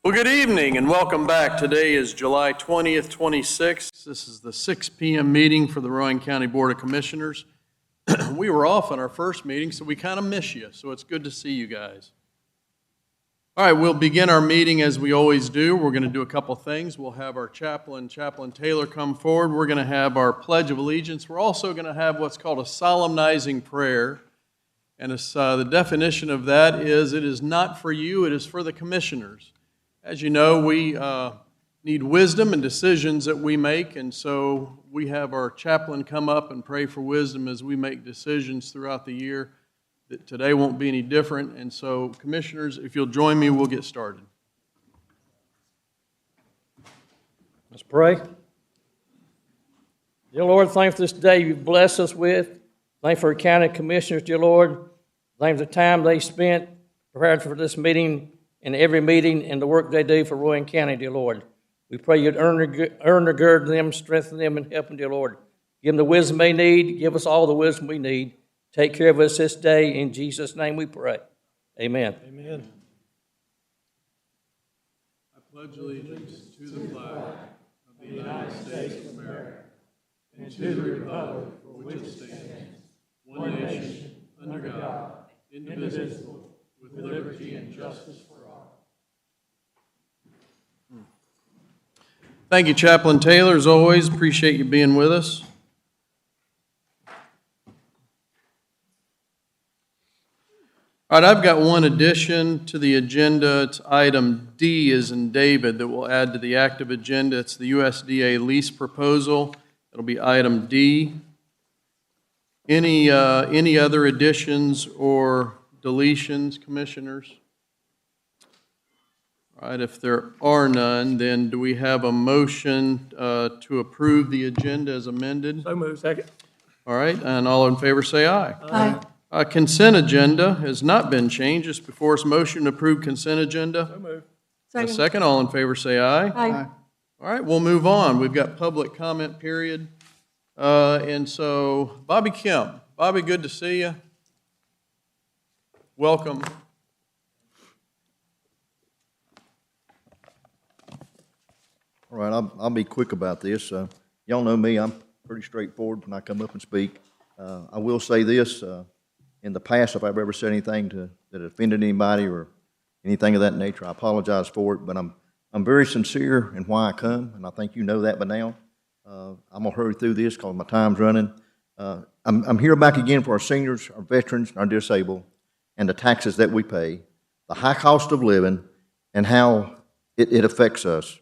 Well, good evening and welcome back. Today is July 20th, 26th. This is the 6 p.m. meeting for the Rowan County Board of Commissioners. We were off on our first meeting, so we kind of miss you, so it's good to see you guys. All right, we'll begin our meeting as we always do. We're going to do a couple things. We'll have our Chaplain Taylor, come forward. We're going to have our Pledge of Allegiance. We're also going to have what's called a solemnizing prayer. And the definition of that is, it is not for you, it is for the commissioners. As you know, we need wisdom in decisions that we make, and so we have our chaplain come up and pray for wisdom as we make decisions throughout the year. That today won't be any different, and so, commissioners, if you'll join me, we'll get started. Let's pray. Dear Lord, thank you for this day you've blessed us with. Thank you for our county commissioners, dear Lord. Thank you for the time they spent preparing for this meeting and every meeting and the work they do for Rowan County, dear Lord. We pray you'd undergird them, strengthen them, and help them, dear Lord. Give them the wisdom they need. Give us all the wisdom we need. Take care of us this day. In Jesus' name we pray. Amen. Amen. I pledge allegiance to the flag of the United States of America and to the republic for which it stands, one nation, under God, indivisible, with liberty and justice for all. Thank you, Chaplain Taylor. As always, appreciate you being with us. All right, I've got one addition to the agenda. It's item D as in David that we'll add to the active agenda. It's the USDA lease proposal. It'll be item D. Any other additions or deletions, commissioners? All right, if there are none, then do we have a motion to approve the agenda as amended? So moved. Second. All right, and all in favor say aye. Aye. Consent agenda has not been changed. It's before us. Motion to approve consent agenda. So moved. A second. All in favor say aye. Aye. All right, we'll move on. We've got public comment period. And so, Bobby Kemp. Bobby, good to see you. Welcome. All right, I'll be quick about this. Y'all know me, I'm pretty straightforward when I come up and speak. I will say this, in the past, if I've ever said anything that offended anybody or anything of that nature, I apologize for it, but I'm very sincere in why I come, and I think you know that by now. I'm going to hurry through this because my time's running. I'm here back again for our seniors, our veterans, and our disabled, and the taxes that we pay, the high cost of living, and how it affects us.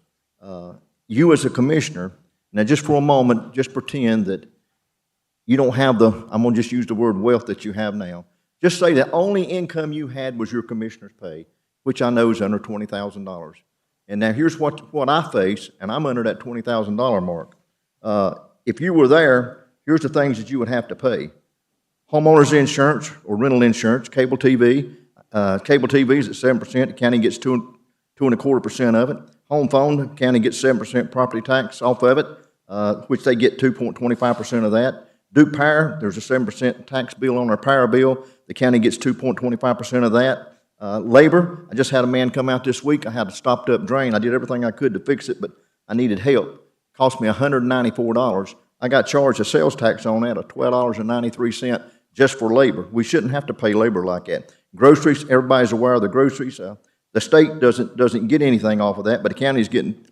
You as a commissioner, now just for a moment, just pretend that you don't have I'm going to just use the word wealth that you have now. Just say the only income you had was your commissioner's pay, which I know is under $20,000. And now here's what I face, and I'm under that $20,000 mark. If you were there, here's the things that you would have to pay. Homeowners insurance or rental insurance, cable TV. Cable TV is at 7%. The county gets 2.25% of it. Home phone, the county gets 7% property tax off of it, which they get 2.25% of that. Duke Power, there's a 7% tax bill on our power bill. The county gets 2.25% of that. Labor, I just had a man come out this week. I had a stopped up drain. I did everything I could to fix it, but I needed help. Cost me $194. I got charged a sales tax on that of $12.93 just for labor. We shouldn't have to pay labor like that. Groceries, everybody's aware of the groceries. The state doesn't get anything off of that, but the county's getting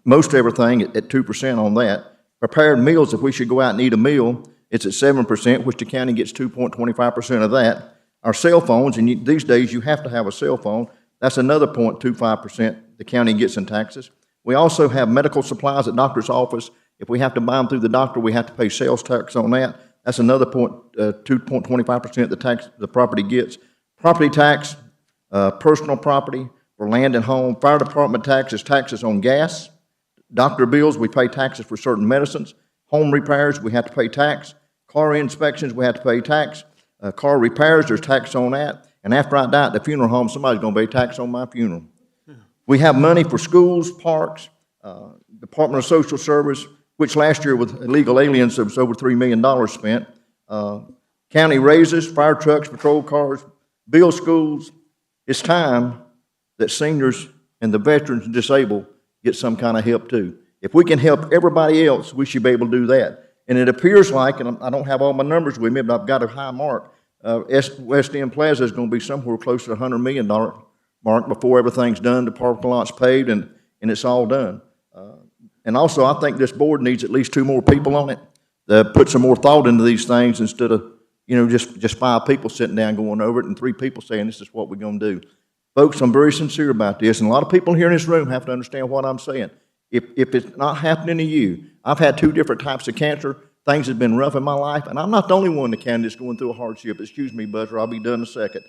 most everything at 2% on that. Prepared meals, if we should go out and eat a meal, it's at 7%, which the county gets 2.25% of that. Our cell phones, and these days you have to have a cell phone, that's another 0.25% the county gets in taxes. We also have medical supplies at doctor's office. If we have to buy them through the doctor, we have to pay sales tax on that. That's another 2.25% the property gets. Property tax, personal property for land and home. Fire department taxes on gas. Doctor bills, we pay taxes for certain medicines. Home repairs, we have to pay tax. Car inspections, we have to pay tax. Car repairs, there's tax on that. And after I die at the funeral home, somebody's going to pay tax on my funeral. We have money for schools, parks, Department of Social Service, which last year with illegal aliens, there was over $3 million spent. County raises, fire trucks, patrol cars, build schools. It's time that seniors and the veterans and disabled get some kind of help too. If we can help everybody else, we should be able to do that. And it appears like, and I don't have all my numbers with me, but I've got a high mark, West End Plaza is going to be somewhere close to $100 million mark before everything's done, the parking lot's paved, and it's all done. And also, I think this board needs at least 2 more people on it to put some more thought into these things instead of, just 5 people sitting down going over it and 3 people saying this is what we're going to do. Folks, I'm very sincere about this, and a lot of people here in this room have to understand what I'm saying. If it's not happening to you, I've had 2 different types of cancer. Things have been rough in my life, and I'm not the only one in the county that's going through a hardship. Excuse me, Buzzer, I'll be done in a second.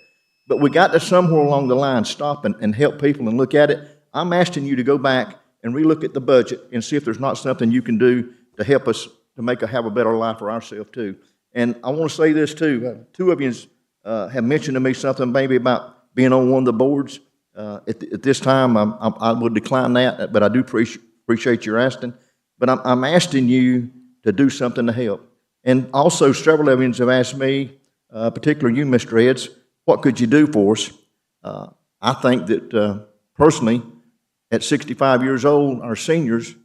But we got to somewhere along the line stop and help people and look at it. I'm asking you to go back and relook at the budget and see if there's not something you can do to help us to have a better life for ourselves too. And I want to say this too. 2 of you have mentioned to me something maybe about being on one of the boards. At this time, I would decline that, but I do appreciate your asking. But I'm asking you to do something to help. And also, several of you have asked me, particularly you, Mr. Eds, what could you do for us? I think that personally, at 65 years old, our seniors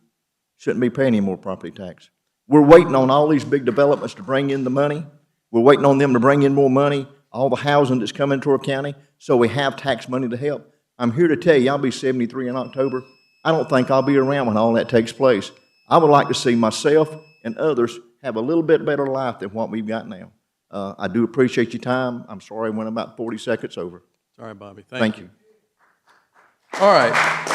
shouldn't be paying any more property tax. We're waiting on all these big developments to bring in the money. We're waiting on them to bring in more money, all the housing that's coming to our county, so we have tax money to help. I'm here to tell you, I'll be 73 in October. I don't think I'll be around when all that takes place. I would like to see myself and others have a little bit better life than what we've got now. I do appreciate your time. I'm sorry I went about 40 seconds over. All right, Bobby. Thank you. All right.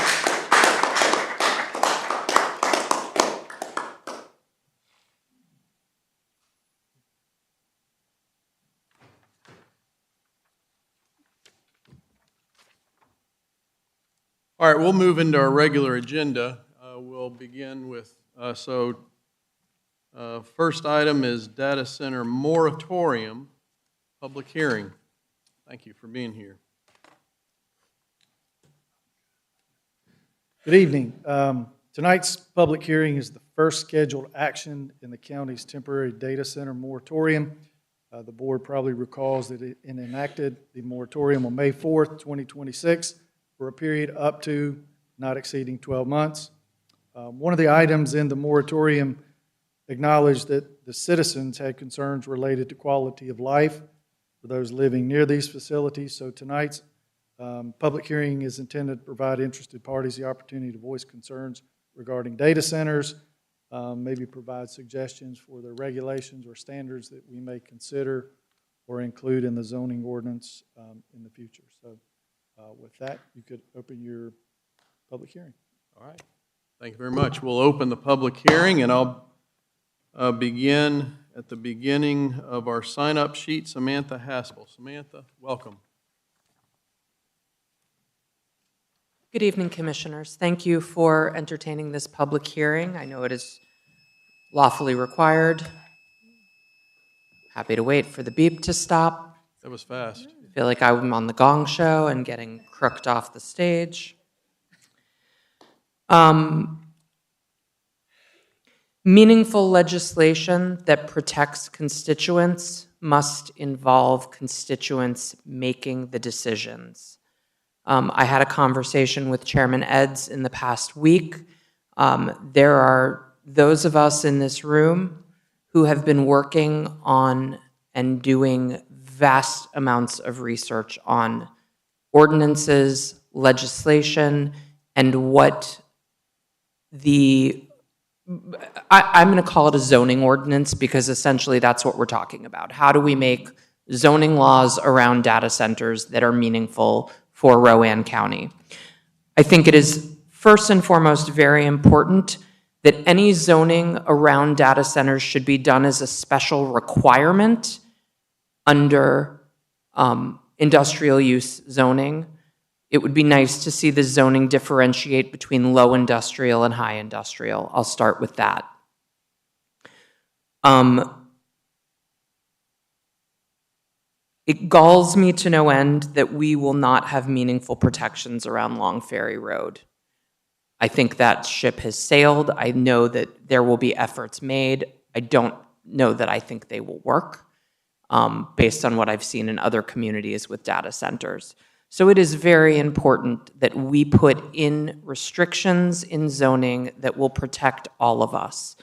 All right, we'll move into our regular agenda. We'll begin with, first item is data center moratorium, public hearing. Thank you for being here. Good evening. Tonight's public hearing is the first scheduled action in the county's temporary data center moratorium. The board probably recalls that it enacted the moratorium on May 4th, 2026 for a period up to not exceeding 12 months. One of the items in the moratorium acknowledged that the citizens had concerns related to quality of life for those living near these facilities. So tonight's public hearing is intended to provide interested parties the opportunity to voice concerns regarding data centers, maybe provide suggestions for the regulations or standards that we may consider or include in the zoning ordinance in the future. So with that, you could open your public hearing. All right. Thank you very much. We'll open the public hearing, and I'll begin at the beginning of our sign-up sheet. Samantha Haspel. Samantha, welcome. Good evening, Commissioners. Thank you for entertaining this public hearing. I know it is lawfully required. Happy to wait for the beep to stop. That was fast. I feel like I'm on the Gong Show and getting crooked off the stage. Meaningful legislation that protects constituents must involve constituents making the decisions. I had a conversation with Chairman Eds in the past week. There are those of us in this room who have been working on and doing vast amounts of research on ordinances, legislation, and what I'm going to call it a zoning ordinance because essentially that's what we're talking about. How do we make zoning laws around data centers that are meaningful for Rowan County? I think it is first and foremost very important that any zoning around data centers should be done as a special requirement under industrial use zoning. It would be nice to see the zoning differentiate between low industrial and high industrial. I'll start with that. It galls me to no end that we will not have meaningful protections around Long Ferry Road. I think that ship has sailed. I know that there will be efforts made. I don't know that I think they will work based on what I've seen in other communities with data centers. So it is very important that we put in restrictions in zoning that will protect all of us.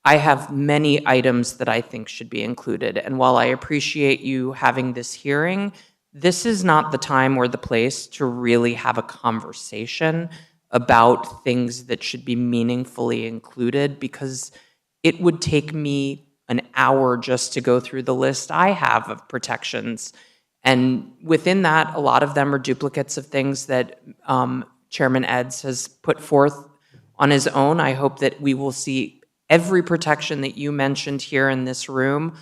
I have many items that I think should be included, and while I appreciate you having this hearing, this is not the time or the place to really have a conversation about things that should be meaningfully included, because it would take me an hour just to go through the list I have of protections. And within that, a lot of them are duplicates of things that Chairman Eds has put forth on his own. I hope that we will see every protection that you mentioned here in this room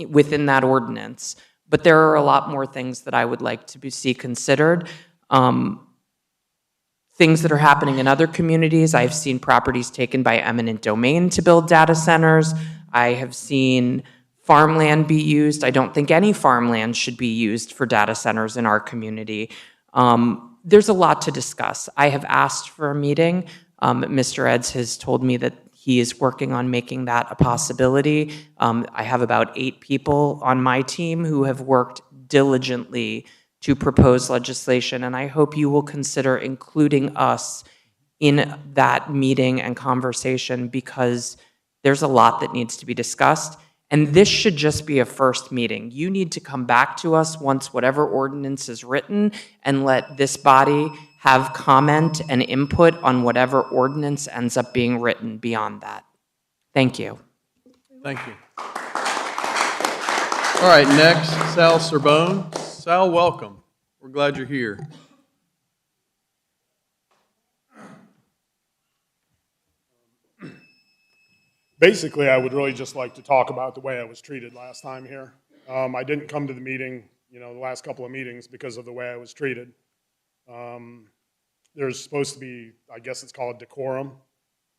within that ordinance. But there are a lot more things that I would like to see considered. Things that are happening in other communities. I've seen properties taken by eminent domain to build data centers. I have seen farmland be used. I don't think any farmland should be used for data centers in our community. There's a lot to discuss. I have asked for a meeting. Mr. Eds has told me that he is working on making that a possibility. I have about 8 people on my team who have worked diligently to propose legislation, and I hope you will consider including us in that meeting and conversation, because there's a lot that needs to be discussed, and this should just be a first meeting. You need to come back to us once whatever ordinance is written and let this body have comment and input on whatever ordinance ends up being written beyond that. Thank you. Thank you. All right, next, Sal Serbone. Sal, welcome. We're glad you're here. Basically, I would really just like to talk about the way I was treated last time here. I didn't come to the meeting, the last couple of meetings, because of the way I was treated. There's supposed to be, I guess it's called decorum,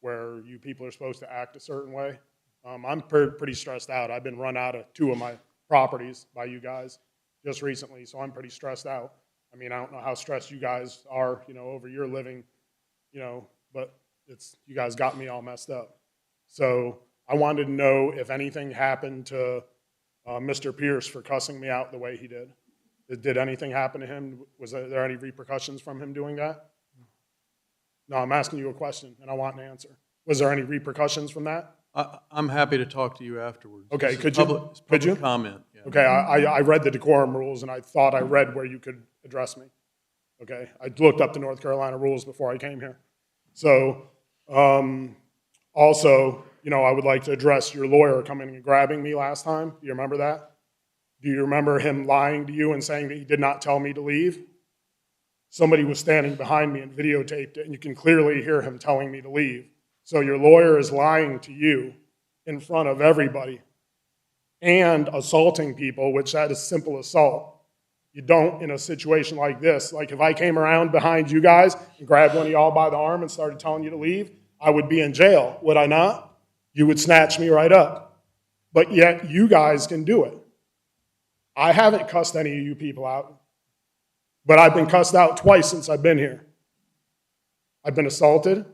where you people are supposed to act a certain way. I'm pretty stressed out. I've been run out of 2 of my properties by you guys just recently, so I'm pretty stressed out. I mean, I don't know how stressed you guys are, over your living, but you guys got me all messed up. So I wanted to know if anything happened to Mr. Pierce for cussing me out the way he did. Did anything happen to him? Was there any repercussions from him doing that? No, I'm asking you a question, and I want an answer. Was there any repercussions from that? I'm happy to talk to you afterwards. Okay, Could you? Comment. Yeah. Okay, I read the decorum rules, and I thought I read where you could address me. Okay, I looked up the North Carolina rules before I came here. So, also, I would like to address your lawyer coming and grabbing me last time. Do you remember that? Do you remember him lying to you and saying that he did not tell me to leave? Somebody was standing behind me and videotaped it, and you can clearly hear him telling me to leave. So your lawyer is lying to you in front of everybody and assaulting people, which that is simple assault. You don't in a situation like this. Like if I came around behind you guys and grabbed one of y'all by the arm and started telling you to leave, I would be in jail, would I not? You would snatch me right up. But yet you guys can do it. I haven't cussed any of you people out, but I've been cussed out twice since I've been here. I've been assaulted,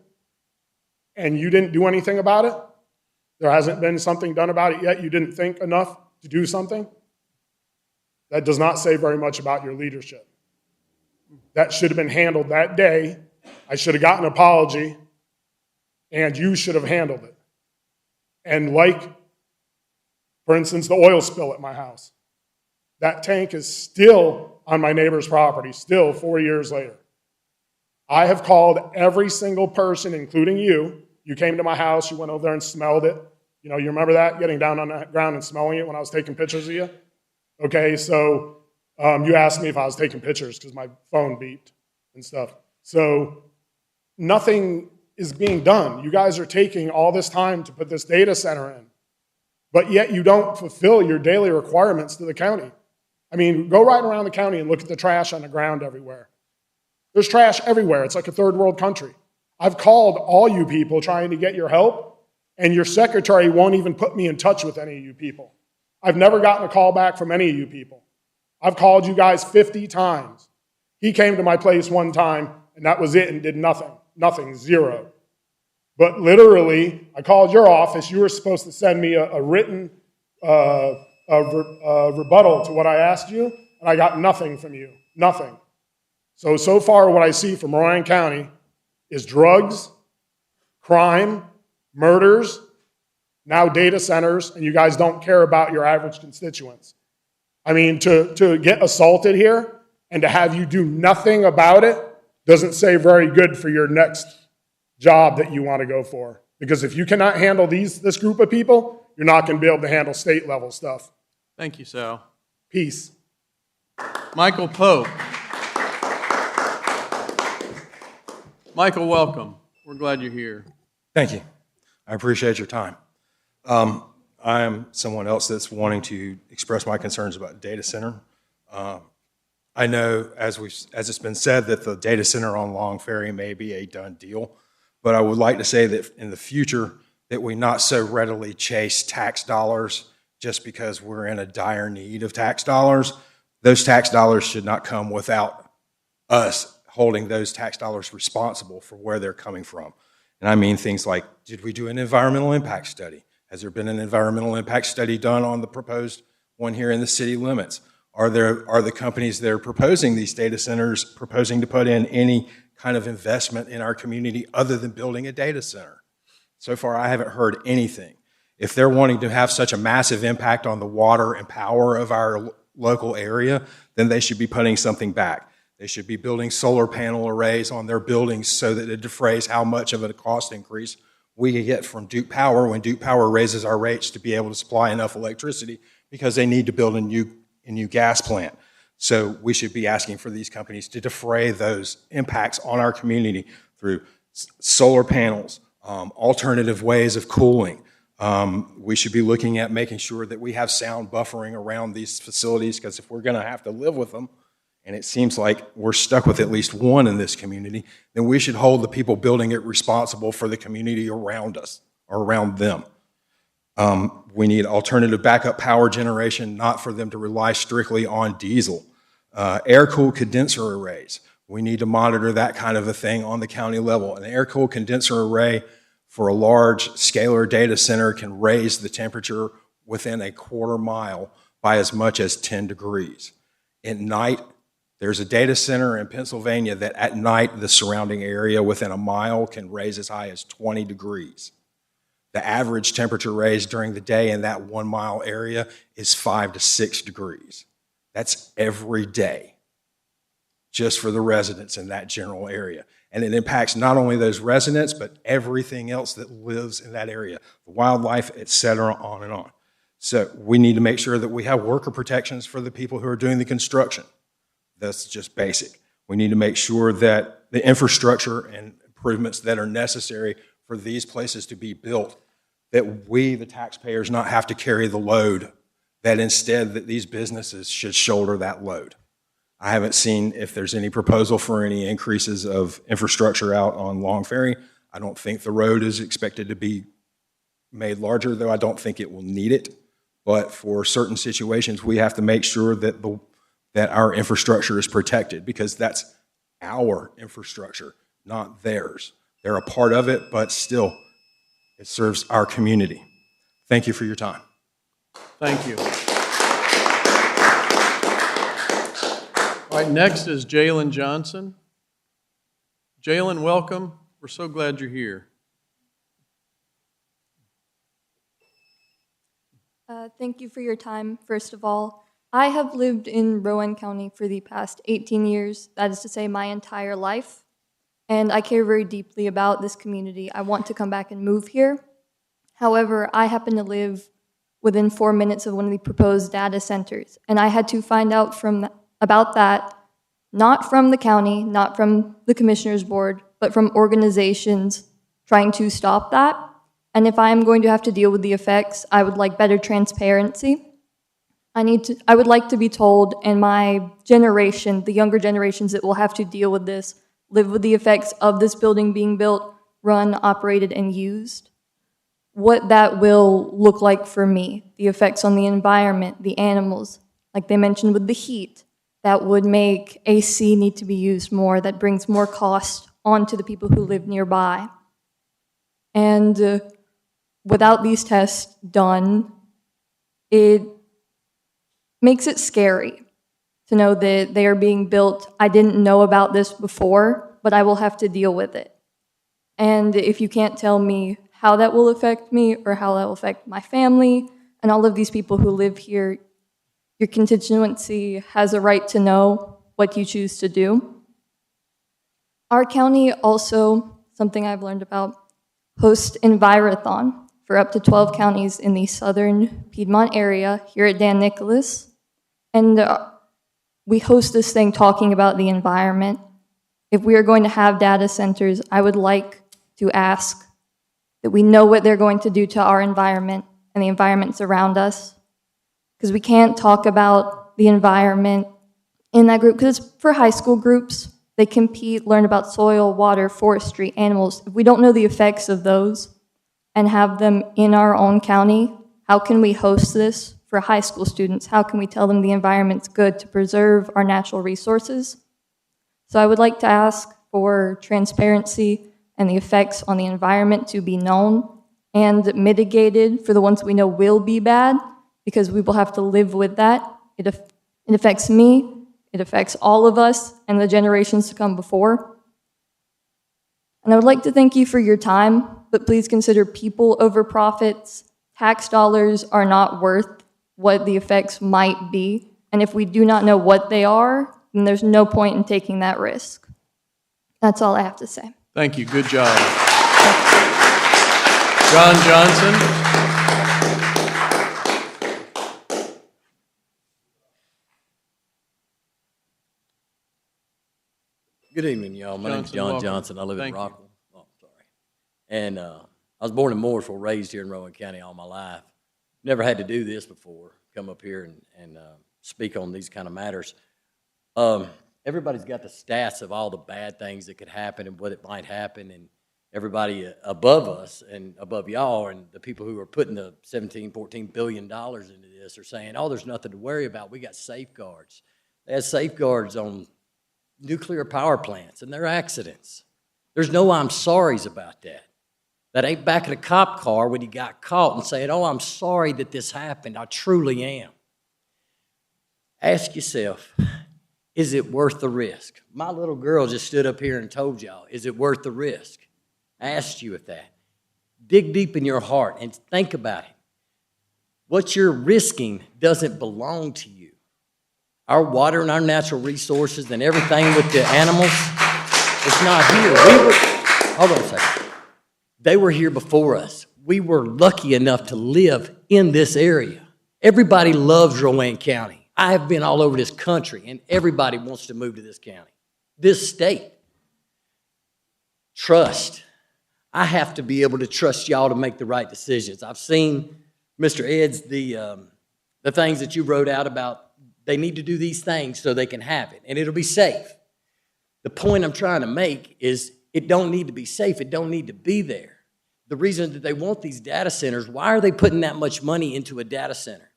and you didn't do anything about it? There hasn't been something done about it yet? You didn't think enough to do something? That does not say very much about your leadership. That should have been handled that day. I should have gotten an apology, and you should have handled it. And like, for instance, the oil spill at my house. That tank is still on my neighbor's property, still 4 years later. I have called every single person, including you. You came to my house, you went over there and smelled it. You remember that? Getting down on the ground and smelling it when I was taking pictures of you? Okay, so you asked me if I was taking pictures because my phone beeped and stuff. So nothing is being done. You guys are taking all this time to put this data center in, but yet you don't fulfill your daily requirements to the county. I mean, go right around the county and look at the trash on the ground everywhere. There's trash everywhere. It's like a third world country. I've called all you people trying to get your help, and your secretary won't even put me in touch with any of you people. I've never gotten a call back from any of you people. I've called you guys 50 times. He came to my place one time, and that was it, and did nothing. Nothing, zero. But literally, I called your office. You were supposed to send me a written rebuttal to what I asked you, and I got nothing from you. Nothing. So far what I see from Rowan County is drugs, crime, murders, now data centers, and you guys don't care about your average constituents. I mean, to get assaulted here and to have you do nothing about it doesn't say very good for your next job that you want to go for. Because if you cannot handle this group of people, you're not going to be able to handle state level stuff. Thank you, Sal. Peace. Michael Pope. Michael, welcome. We're glad you're here. Thank you. I appreciate your time. I am someone else that's wanting to express my concerns about data center. I know, as it's been said, that the data center on Long Ferry may be a done deal, but I would like to say that in the future that we not so readily chase tax dollars just because we're in a dire need of tax dollars. Those tax dollars should not come without us holding those tax dollars responsible for where they're coming from. And I mean things like, did we do an environmental impact study? Has there been an environmental impact study done on the proposed one here in the city limits? Are the companies that are proposing these data centers proposing to put in any kind of investment in our community other than building a data center? So far, I haven't heard anything. If they're wanting to have such a massive impact on the water and power of our local area, then they should be putting something back. They should be building solar panel arrays on their buildings so that it defrays how much of a cost increase we can get from Duke Power when Duke Power raises our rates to be able to supply enough electricity because they need to build a new gas plant. So we should be asking for these companies to defray those impacts on our community through solar panels, alternative ways of cooling. We should be looking at making sure that we have sound buffering around these facilities, because if we're going to have to live with them, and it seems like we're stuck with at least one in this community, then we should hold the people building it responsible for the community around us or around them. We need alternative backup power generation, not for them to rely strictly on diesel. Air-cooled condenser arrays. We need to monitor that kind of a thing on the county level. An air-cooled condenser array for a large scalar data center can raise the temperature within a quarter mile by as much as 10 degrees. At night, there's a data center in Pennsylvania that at night the surrounding area within a mile can raise as high as 20 degrees. The average temperature raised during the day in that 1 mile area is 5 to 6 degrees. That's every day, just for the residents in that general area. And it impacts not only those residents, but everything else that lives in that area, the wildlife, et cetera, on and on. So we need to make sure that we have worker protections for the people who are doing the construction. That's just basic. We need to make sure that the infrastructure and improvements that are necessary for these places to be built, that we, the taxpayers, not have to carry the load, that instead that these businesses should shoulder that load. I haven't seen if there's any proposal for any increases of infrastructure out on Long Ferry. I don't think the road is expected to be made larger, though I don't think it will need it. But for certain situations, we have to make sure that that our infrastructure is protected, because that's our infrastructure, not theirs. They're a part of it, but still, it serves our community. Thank you for your time. Thank you. All right, next is Jalen Johnson. Jalen, welcome. We're so glad you're here. Thank you for your time, first of all. I have lived in Rowan County for the past 18 years, that is to say my entire life, and I care very deeply about this community. I want to come back and move here. However, I happen to live within 4 minutes of one of the proposed data centers, and I had to find out about that, not from the county, not from the commissioner's board, but from organizations trying to stop that. And if I am going to have to deal with the effects, I would like better transparency. I would like to be told, and my generation, the younger generations that will have to deal with this, live with the effects of this building being built, run, operated, and used, what that will look like for me, the effects on the environment, the animals, like they mentioned with the heat, that would make AC need to be used more, that brings more cost onto the people who live nearby. And without these tests done, it makes it scary. to know that they are being built. I didn't know about this before, but I will have to deal with it. And if you can't tell me how that will affect me or how that will affect my family and all of these people who live here, your constituency has a right to know what you choose to do. Our county also, something I've learned about, hosts Envirothon for up to 12 counties in the southern Piedmont area here at Dan Nicholas. And we host this thing talking about the environment. If we are going to have data centers, I would like to ask that we know what they're going to do to our environment and the environments around us. Because we can't talk about the environment in that group, because it's for high school groups. They compete, learn about soil, water, forestry, animals. If we don't know the effects of those and have them in our own county, how can we host this for high school students? How can we tell them the environment's good to preserve our natural resources? So I would like to ask for transparency and the effects on the environment to be known and mitigated for the ones we know will be bad, because we will have to live with that. It affects me, it affects all of us and the generations to come before. And I would like to thank you for your time, but please consider people over profits. Tax dollars are not worth what the effects might be. And if we do not know what they are, then there's no point in taking that risk. That's all I have to say. Thank you, good job. John Johnson. Good evening, y'all. My name's Johnson, John welcome. Johnson. I live Thank in you. Rockville. Oh, sorry. And I was born in Mooresville, raised here in Rowan County all my life. Never had to do this before, come up here and speak on these kind of matters. Everybody's got the stats of all the bad things that could happen and what it might happen, and everybody above us and above y'all and the people who are putting the $14 billion into this are saying, oh, there's nothing to worry about. We got safeguards. They have safeguards on nuclear power plants and their accidents. There's no I'm sorries about that. That ain't back in a cop car when he got caught and saying, oh, I'm sorry that this happened. I truly am. Ask yourself, is it worth the risk? My little girl just stood up here and told y'all, is it worth the risk? I asked you at that. Dig deep in your heart and think about it. What you're risking doesn't belong to you. Our water and our natural resources and everything with the animals, it's not here. Hold on a second. They were here before us. We were lucky enough to live in this area. Everybody loves Rowan County. I have been all over this country, and everybody wants to move to this county, this state. Trust. I have to be able to trust y'all to make the right decisions. I've seen, Mr. Ed's, the things that you wrote out about they need to do these things so they can have it, and it'll be safe. The point I'm trying to make is it don't need to be safe. It don't need to be there. The reason that they want these data centers, why are they putting that much money into a data center?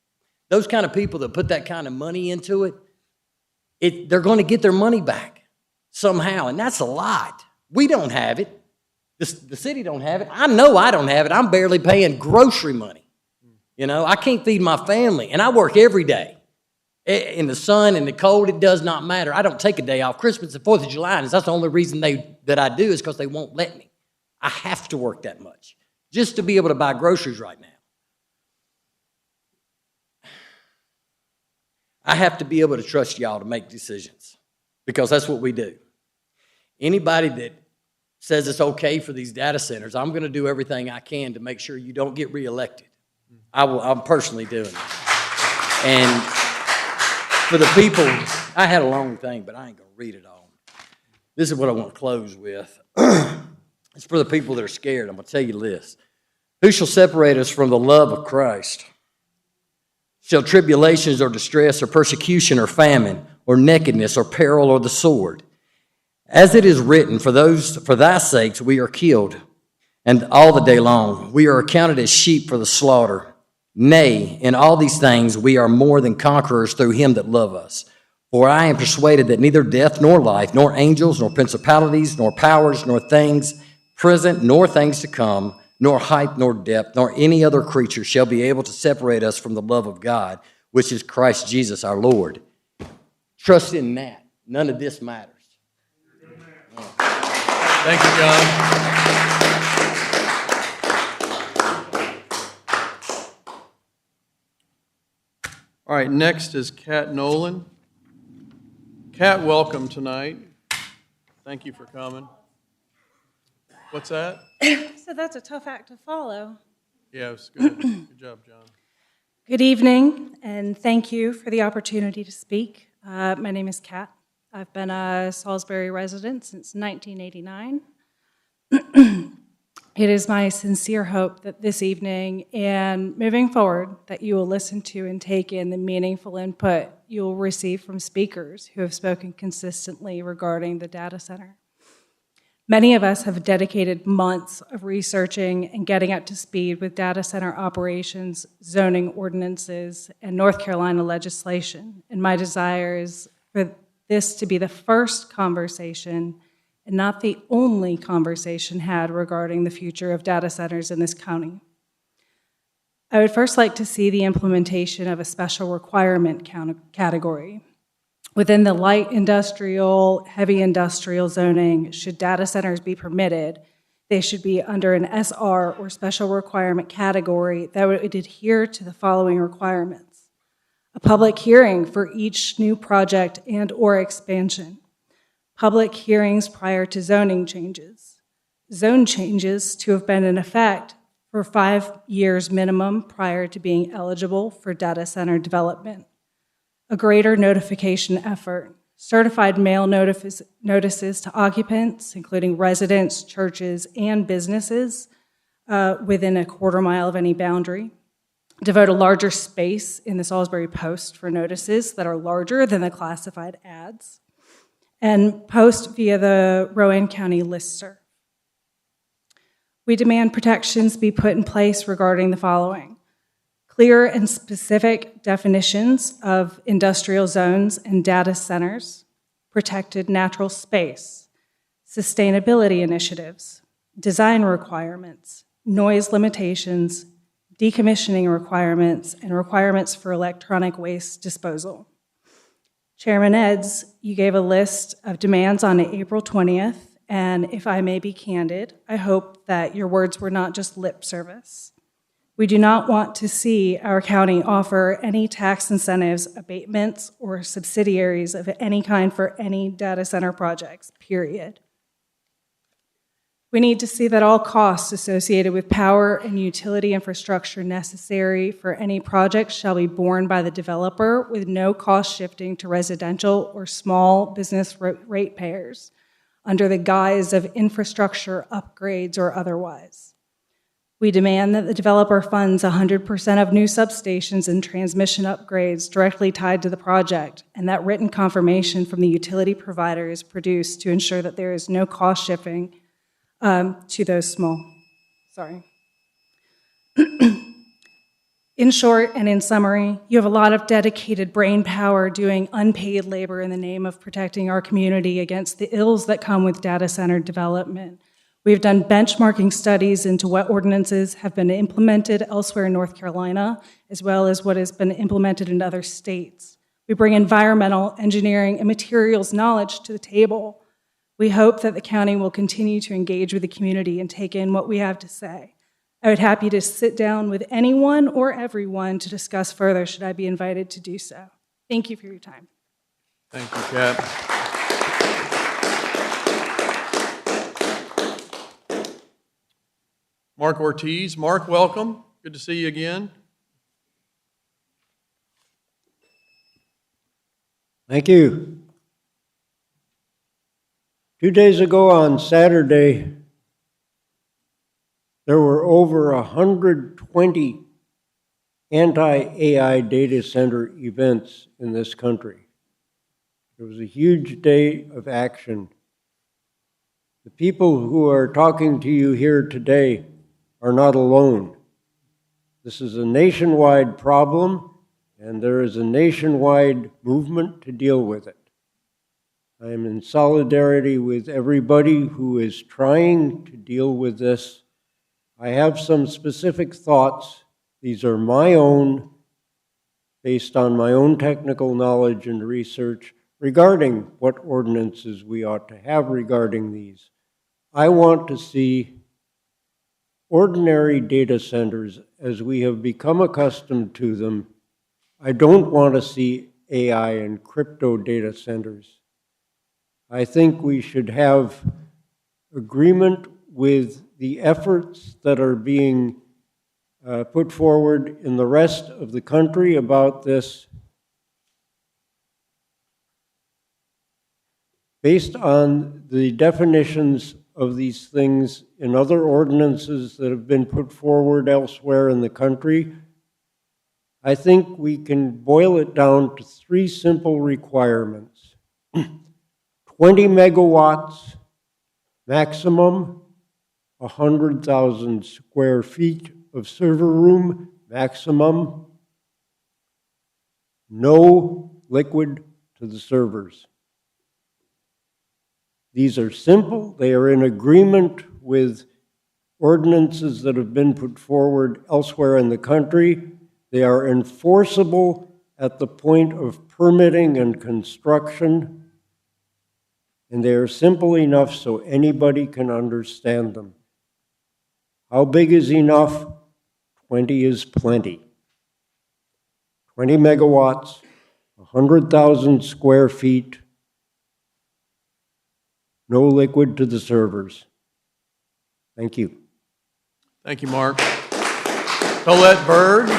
Those kind of people that put that kind of money into it, they're going to get their money back somehow, and that's a lot. We don't have it. The city don't have it. I know I don't have it. I'm barely paying grocery money. You know, I can't feed my family, and I work every day. In the sun, in the cold, it does not matter. I don't take a day off. Christmas and 4th of July, and that's the only reason that I do is because they won't let me. I have to work that much just to be able to buy groceries right now. I have to be able to trust y'all to make decisions because that's what we do. Anybody that says it's okay for these data centers, I'm going to do everything I can to make sure you don't get reelected. I'm personally doing it. And for the people, I had a long thing, but I ain't going to read it all. This is what I want to close with. It's for the people that are scared. I'm going to tell you this. Who shall separate us from the love of Christ? Shall tribulations or distress or persecution or famine or nakedness or peril or the sword? As it is written, for thy sakes we are killed, and all the day long we are accounted as sheep for the slaughter. Nay, in all these things we are more than conquerors through him that loved us. For I am persuaded that neither death nor life, nor angels, nor principalities, nor powers, nor things present, nor things to come, nor height, nor depth, nor any other creature shall be able to separate us from the love of God, which is Christ Jesus our Lord. trust in that. None of this matters. Thank you, John. All right, next is Kat Nolan. Kat, welcome tonight. Thank you for coming. What's that? So that's a tough act to follow. Yeah, it was good. Good job, John. Good evening, and thank you for the opportunity to speak. My name is Kat. I've been a Salisbury resident since 1989. It is my sincere hope that this evening and moving forward that you will listen to and take in the meaningful input you will receive from speakers who have spoken consistently regarding the data center. Many of us have dedicated months of researching and getting up to speed with data center operations, zoning ordinances, and North Carolina legislation. And my desire is for this to be the first conversation and not the only conversation had regarding the future of data centers in this county. I would first like to see the implementation of a special requirement category. Within the light industrial, heavy industrial zoning, should data centers be permitted, they should be under an SR or special requirement category that would adhere to the following requirements: a public hearing for each new project and/or expansion, public hearings prior to zoning changes, zone changes to have been in effect for 5 years minimum prior to being eligible for data center development, a greater notification effort, certified mail notices to occupants, including residents, churches, and businesses within a quarter mile of any boundary, devote a larger space in the Salisbury Post for notices that are larger than the classified ads, and post via the Rowan County listserv. We demand protections be put in place regarding the following: clear and specific definitions of industrial zones and data centers, protected natural space, sustainability initiatives, design requirements, noise limitations, decommissioning requirements, and requirements for electronic waste disposal. Chairman Eds, you gave a list of demands on April 20th, and if I may be candid, I hope that your words were not just lip service. We do not want to see our county offer any tax incentives, abatements, or subsidiaries of any kind for any data center projects, period. We need to see that all costs associated with power and utility infrastructure necessary for any project shall be borne by the developer with no cost shifting to residential or small business ratepayers under the guise of infrastructure upgrades or otherwise. We demand that the developer funds 100% of new substations and transmission upgrades directly tied to the project, and that written confirmation from the utility provider is produced to ensure that there is no cost shifting to those small. Sorry. In short and in summary, you have a lot of dedicated brain power doing unpaid labor in the name of protecting our community against the ills that come with data center development. We've done benchmarking studies into what ordinances have been implemented elsewhere in North Carolina, as well as what has been implemented in other states. We bring environmental, engineering, and materials knowledge to the table. We hope that the county will continue to engage with the community and take in what we have to say. I would be happy to sit down with anyone or everyone to discuss further should I be invited to do so. Thank you for your time. Thank you, Kat. Mark Ortiz. Mark, welcome. Good to see you again. Thank you. 2 days ago on Saturday, there were over 120 anti-AI data center events in this country. It was a huge day of action. The people who are talking to you here today are not alone. This is a nationwide problem, and there is a nationwide movement to deal with it. I am in solidarity with everybody who is trying to deal with this. I have some specific thoughts. These are my own, based on my own technical knowledge and research, regarding what ordinances we ought to have regarding these. I want to see ordinary data centers as we have become accustomed to them. I don't want to see AI and crypto data centers. I think we should have agreement with the efforts that are being put forward in the rest of the country about this. Based on the definitions of these things in other ordinances that have been put forward elsewhere in the country, I think we can boil it down to 3 simple requirements. 20 megawatts maximum, 100,000 square feet of server room maximum, no liquid to the servers. These are simple. They are in agreement with ordinances that have been put forward elsewhere in the country. They are enforceable at the point of permitting and construction, and they are simple enough so anybody can understand them. How big is enough? 20 is plenty. 20 megawatts, 100,000 square feet, no liquid to the servers. Thank you. Thank you, Mark. Colette Bird.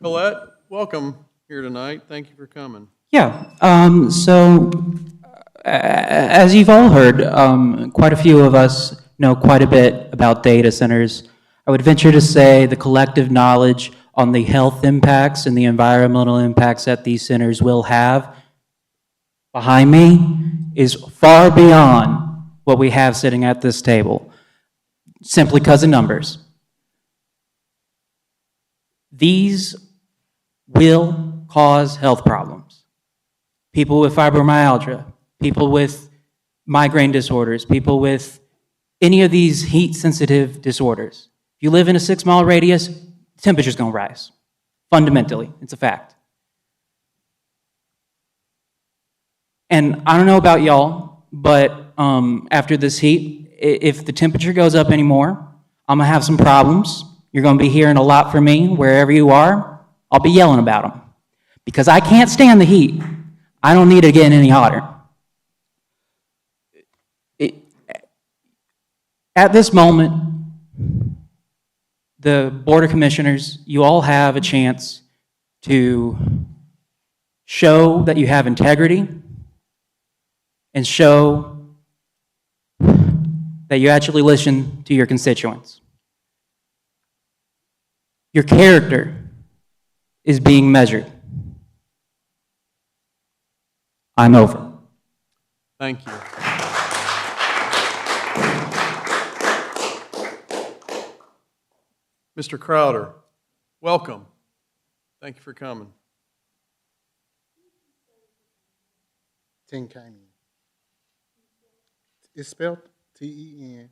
Colette, welcome here tonight. Thank you for coming. Yeah, as you've all heard, quite a few of us know quite a bit about data centers. I would venture to say the collective knowledge on the health impacts and the environmental impacts that these centers will have behind me is far beyond what we have sitting at this table, simply because of numbers. These will cause health problems. People with fibromyalgia, people with migraine disorders, people with any of these heat-sensitive disorders. If you live in a 6-mile radius, the temperature's going to rise. Fundamentally, it's a fact. And I don't know about y'all, but after this heat, if the temperature goes up anymore, I'm going to have some problems. You're going to be hearing a lot from me wherever you are. I'll be yelling about them because I can't stand the heat. I don't need it to get any hotter. At this moment, the Board of Commissioners, you all have a chance to show that you have integrity and show that you actually listen to your constituents. Your character is being measured. I'm over. Thank you. Mr. Crowder, welcome. Thank you for coming. Tenkanian. It's spelled Tenkamenin.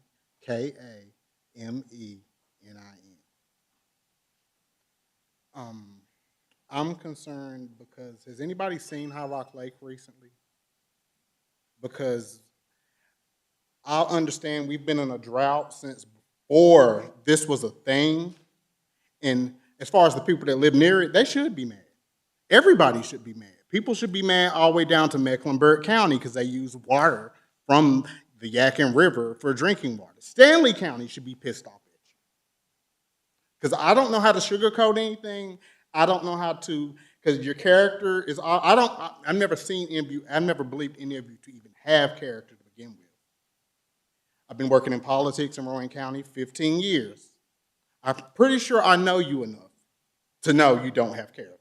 I'm concerned because has anybody seen High Rock Lake recently? Because I understand we've been in a drought since before this was a thing. And as far as the people that live near it, they should be mad. Everybody should be mad. People should be mad all the way down to Mecklenburg County because they use water from the Yadkin River for drinking water. Stanley County should be pissed off at you. Because I don't know how to sugarcoat anything. I don't know how to, because your character is, I've never seen any of you, I've never believed any of you to even have character to begin with. I've been working in politics in Rowan County 15 years. I'm pretty sure I know you enough to know you don't have character.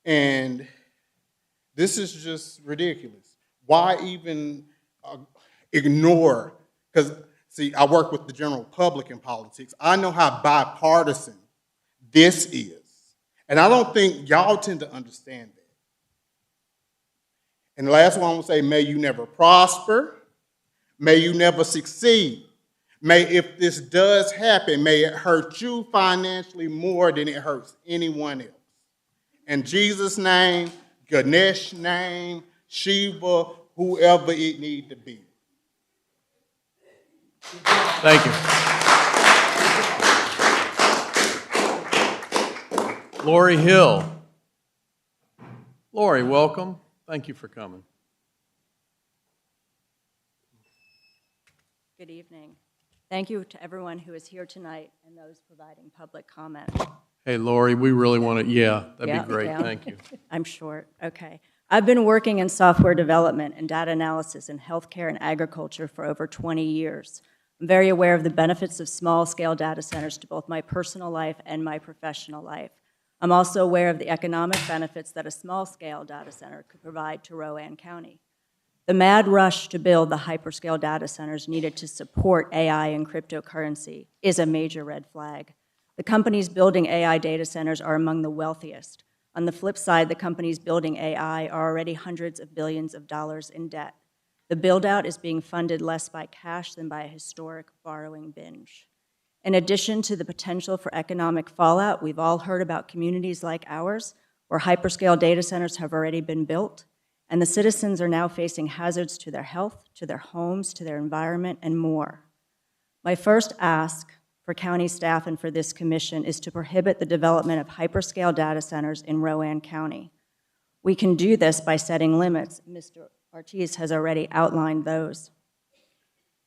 And this is just ridiculous. Why even ignore, because see, I work with the general public in politics. I know how bipartisan this is. And I don't think y'all tend to understand that. And the last one I will say, may you never prosper. May you never succeed. May, if this does happen, may it hurt you financially more than it hurts anyone else. In Jesus' name, Ganesh name, Shiva, whoever it need to be. Thank you. Lori Hill. Lori, welcome. Thank you for coming. Good evening. Thank you to everyone who is here tonight and those providing public comment. Hey, Lori, we really want to, that'd Yeah, be great. yeah. Thank you. I'm short. Okay. I've been working in software development and data analysis in healthcare and agriculture for over 20 years. I'm very aware of the benefits of small-scale data centers to both my personal life and my professional life. I'm also aware of the economic benefits that a small-scale data center could provide to Rowan County. The mad rush to build the hyperscale data centers needed to support AI and cryptocurrency is a major red flag. The companies building AI data centers are among the wealthiest. On the flip side, the companies building AI are already hundreds of billions of dollars in debt. The build-out is being funded less by cash than by a historic borrowing binge. In addition to the potential for economic fallout, we've all heard about communities like ours where hyperscale data centers have already been built, and the citizens are now facing hazards to their health, to their homes, to their environment, and more. My first ask for county staff and for this commission is to prohibit the development of hyperscale data centers in Rowan County. We can do this by setting limits. Mr. Ortiz has already outlined those.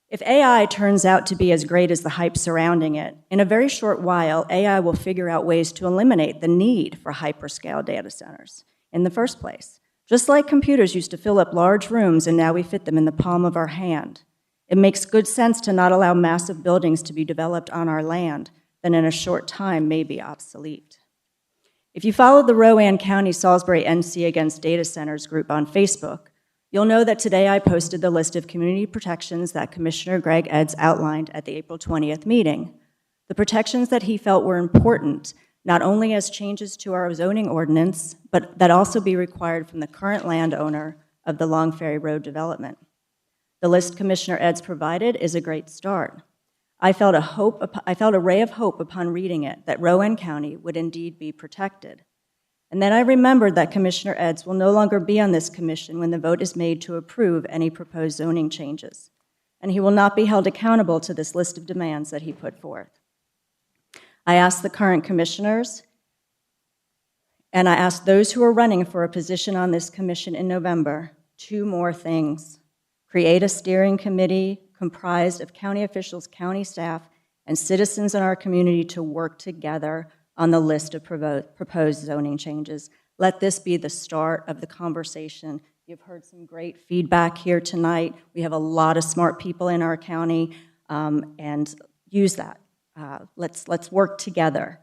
If AI turns out to be as great as the hype surrounding it, in a very short while, AI will figure out ways to eliminate the need for hyperscale data centers in the first place. Just like computers used to fill up large rooms and now we fit them in the palm of our hand. It makes good sense to not allow massive buildings to be developed on our land that in a short time may be obsolete. If you followed the Rowan County Salisbury NC Against Data Centers group on Facebook, you'll know that today I posted the list of community protections that Commissioner Greg Edds outlined at the April 20th meeting. The protections that he felt were important, not only as changes to our zoning ordinance, but that also be required from the current landowner of the Long Ferry Road development. The list Commissioner Edds provided is a great start. I felt a ray of hope upon reading it that Rowan County would indeed be protected. And then I remembered that Commissioner Edds will no longer be on this commission when the vote is made to approve any proposed zoning changes. And he will not be held accountable to this list of demands that he put forth. I asked the current commissioners, and I asked those who are running for a position on this commission in November, two more things. Create a steering committee comprised of county officials, county staff, and citizens in our community to work together on the list of proposed zoning changes. Let this be the start of the conversation. You've heard some great feedback here tonight. We have a lot of smart people in our county, and use that. Let's work together.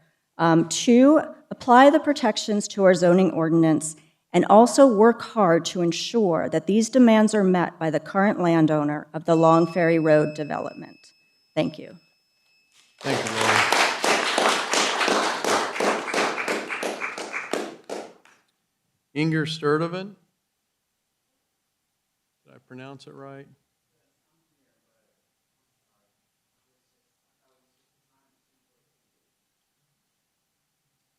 Two, apply the protections to our zoning ordinance and also work hard to ensure that these demands are met by the current landowner of the Long Ferry Road development. Thank you. Thank you, Lori. Inger Sturtevant. Did I pronounce it right?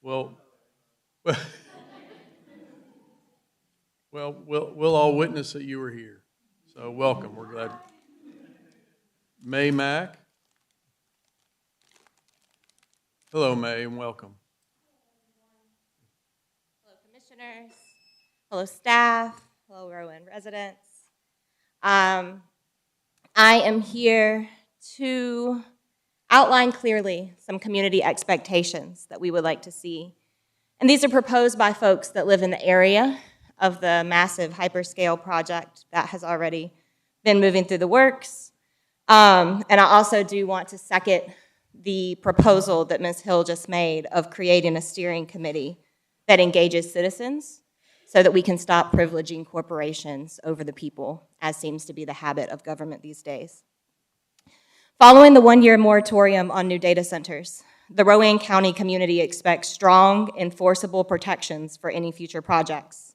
Well, we'll all witness that you were here. So welcome. We're glad. May Mack. Hello, May, and welcome. Hello, commissioners. Hello, staff. Hello, Rowan residents. I am here to outline clearly some community expectations that we would like to see. And these are proposed by folks that live in the area of the massive hyperscale project that has already been moving through the works. And I also do want to second the proposal that Ms. Hill just made of creating a steering committee that engages citizens so that we can stop privileging corporations over the people, as seems to be the habit of government these days. Following the one-year moratorium on new data centers, the Rowan County community expects strong, enforceable protections for any future projects.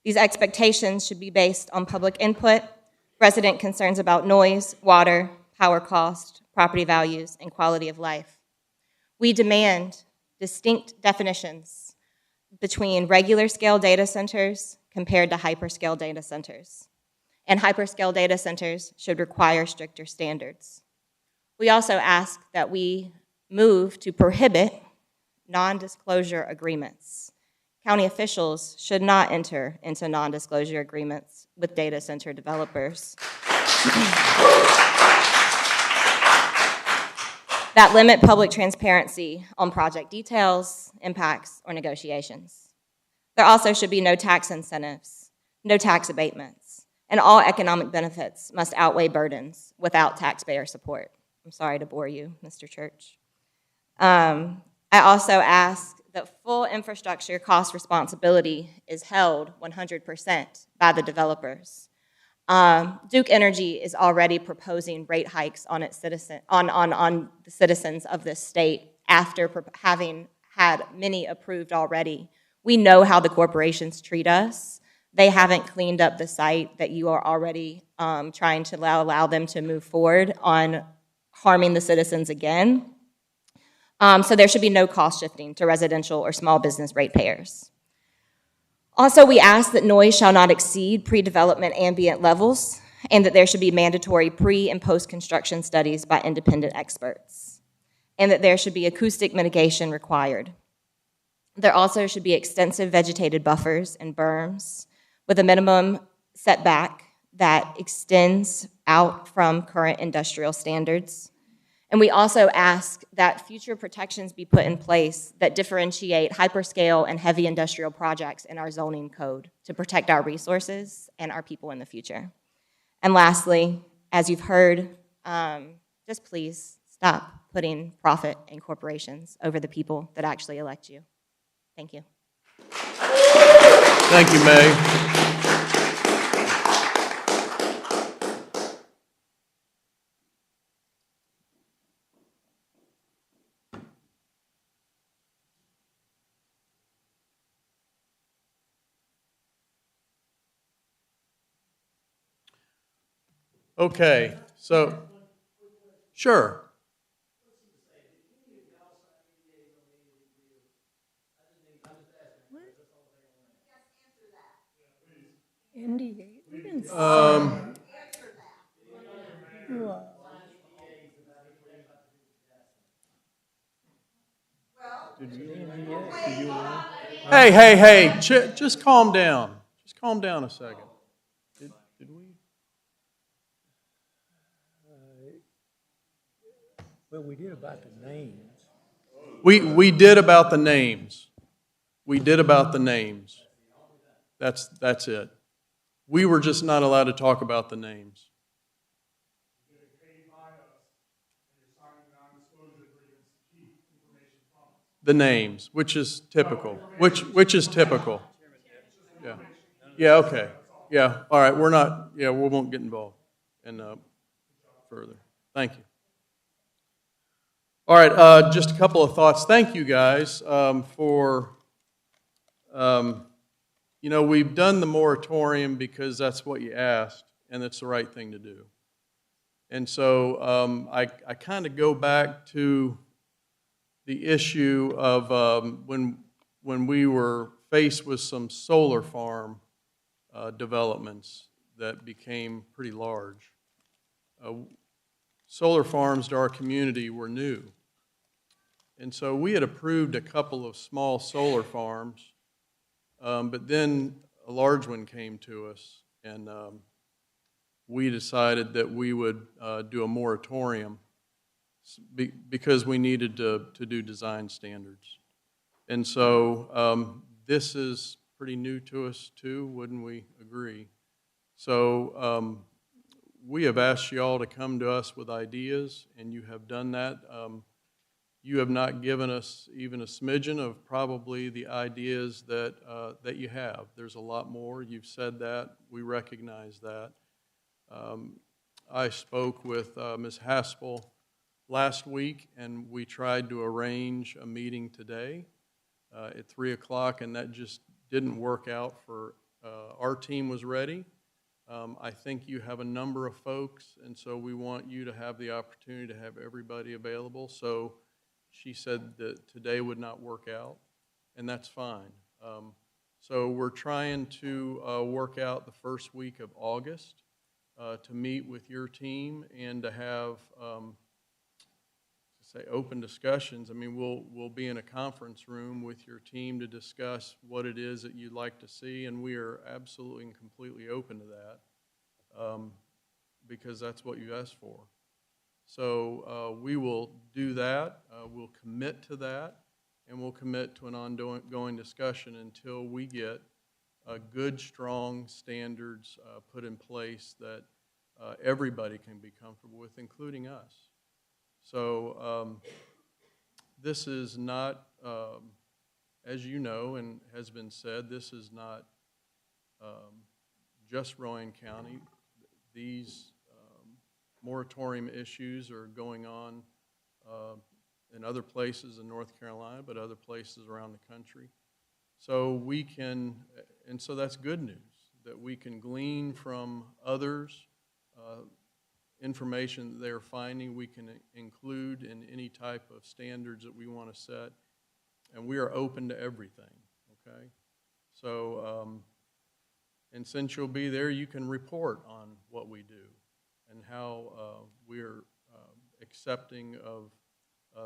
These expectations should be based on public input, resident concerns about noise, water, power cost, property values, and quality of life. We demand distinct definitions between regular scale data centers, compared to hyperscale data centers. And hyperscale data centers should require stricter standards. We also ask that we move to prohibit non-disclosure agreements. County officials should not enter into non-disclosure agreements with data center developers that limit public transparency on project details, impacts, or negotiations. There also should be no tax incentives, no tax abatements, and all economic benefits must outweigh burdens without taxpayer support. I'm sorry to bore you, Mr. Church. I also ask that full infrastructure cost responsibility is held 100% by the developers. Duke Energy is already proposing rate hikes on its on the citizens of this state after having had many approved already. We know how the corporations treat us. They haven't cleaned up the site that you are already trying to allow them to move forward on harming the citizens again. So there should be no cost shifting to residential or small business ratepayers. Also, we ask that noise shall not exceed pre-development ambient levels and that there should be mandatory pre- and post-construction studies by independent experts, and that there should be acoustic mitigation required. There also should be extensive vegetated buffers and berms with a minimum setback that extends out from current industrial standards. And we also ask that future protections be put in place that differentiate hyperscale and heavy industrial projects in our zoning code to protect our resources and our people in the future. And lastly, as you've heard, just please stop putting profit and corporations over the people that actually elect you. Thank you. Thank you, May. Okay, so, sure. Hey, just calm down. Just calm down a second. Did we? Well, we did about the names. We did about the names. We did about the names. That's it. We were just not allowed to talk about the names. The names, which is typical. Which is typical. Yeah. Yeah. Okay. Yeah. All right. We're not. Yeah. We won't get involved in further. Thank you. All right. Just a couple of thoughts. Thank you guys for. We've done the moratorium because that's what you asked, and it's the right thing to do. And so I kind of go back to the issue of when we were faced with some solar farm developments that became pretty large. Solar farms to our community were new. And so we had approved a couple of small solar farms, but then a large one came to us, and we decided that we would do a moratorium because we needed to do design standards. And so this is pretty new to us too, wouldn't we agree? So we have asked you all to come to us with ideas, and you have done that. You have not given us even a smidgen of probably the ideas that you have. There's a lot more. You've said that. We recognize that. I spoke with Ms. Haspel last week, and we tried to arrange a meeting today at 3 o'clock, and that just didn't work out for our team was ready. I think you have a number of folks, and so we want you to have the opportunity to have everybody available. So she said that today would not work out, and that's fine. So we're trying to work out the first week of August to meet with your team and to have, say, open discussions. I mean, we'll be in a conference room with your team to discuss what it is that you'd like to see, and we are absolutely and completely open to that because that's what you asked for. So we will do that. We'll commit to that, and we'll commit to an ongoing discussion until we get good, strong standards put in place that everybody can be comfortable with, including us. So this is not, as you know and has been said, this is not just Rowan County. These moratorium issues are going on in other places in North Carolina, but other places around the country. So we can, and so that's good news, that we can glean from others information that they're finding, we can include in any type of standards that we want to set, and we are open to everything, okay? So, and since you'll be there, you can report on what we do and how we're accepting of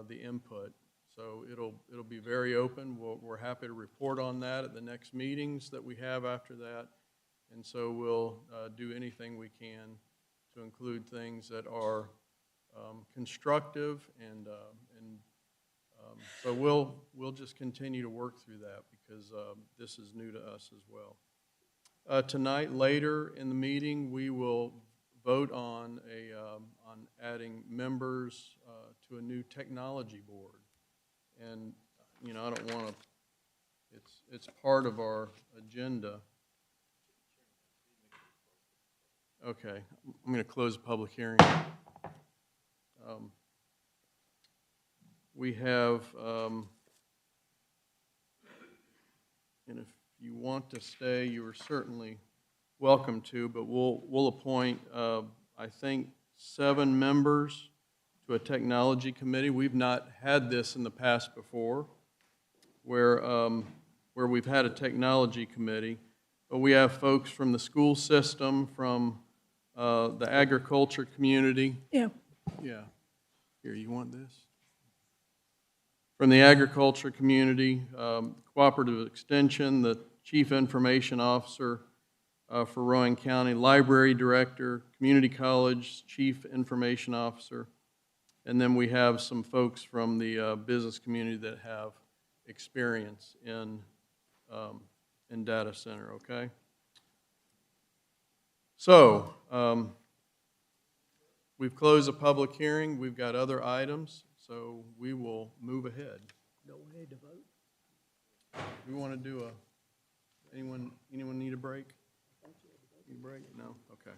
the input. So it'll be very open. We're happy to report on that at the next meetings that we have after that, and so we'll do anything we can to include things that are constructive, and so we'll just continue to work through that because this is new to us as well. Tonight, later in the meeting, we will vote on on adding members to a new technology board, and you know I don't want to. It's part of our agenda. Okay, I'm going to close the public hearing. We have, and if you want to stay, you are certainly welcome to, but we'll appoint, I think, 7 members to a technology committee. We've not had this in the past before, where we've had a technology committee, but we have folks from the school system, from the agriculture community. Yeah. Yeah. Here, you want this? From the agriculture community, cooperative extension, the chief information officer for Rowan County, library director, community college chief information officer, and then we have some folks from the business community that have experience in data center, okay? So, we've closed the public hearing. We've got other items, so we will move ahead. Go ahead to vote. We want to do anyone need a break? Need a break? No? Okay.